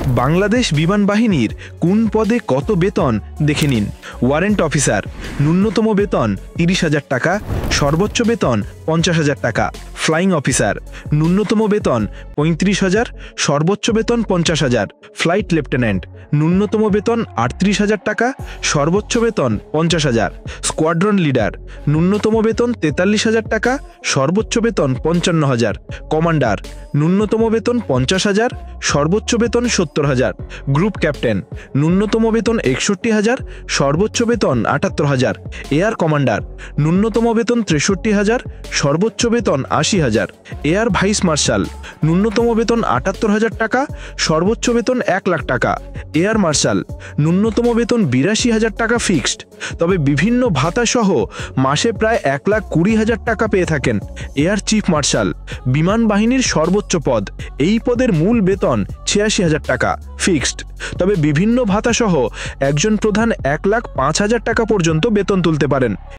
বাংলাদেশ বিমান বাহিনীর কোন পদে কত বেতন দেখে নিন। ওয়ারেন্ট অফিসার, ন্যূনতম বেতন 30,000 টাকা, সর্বোচ্চ বেতন 50,000 টাকা। ফ্লাইং অফিসার, ন্যূনতম বেতন 35,000, সর্বোচ্চ বেতন 50,000। ফ্লাইট লেফটেন্যান্ট, ন্যূনতম বেতন 38,000 টাকা, সর্বোচ্চ বেতন 50,000। স্কোয়াড্রন লিডার, ন্যূনতম বেতন 43,000 টাকা, সর্বোচ্চ বেতন 55,000। কমান্ডার, ন্যূনতম বেতন 50,000, সর্বোচ্চ বেতন 70,000। গ্রুপ ক্যাপ্টেন, ন্যূনতম বেতন 61,000, সর্বোচ্চ বেতন 78,000। এয়ার কমান্ডার, ন্যূনতম বেতন 63,000, সর্বোচ্চ বেতন 80,000। এয়ার ভাইস মার্শাল, ন্যূনতম বেতন 78,000 টাকা, সর্বোচ্চ বেতন 1 লাখ টাকা। এয়ার মার্শাল, ন্যূনতম বেতন 82,000 টাকা ফিক্সড, তবে বিভিন্ন ভাতা সহ মাসে প্রায় 1,20,000 টাকা পেয়ে থাকেন। এয়ার চিফ মার্শাল, বিমান বাহিনীর সর্বোচ্চ পদ, এই পদের মূল বেতন 86,000 টাকা ফিক্সড, তবে বিভিন্ন ভাতা সহ একজন প্রধান 1,05,000 টাকা পর্যন্ত বেতন তুলতে পারেন।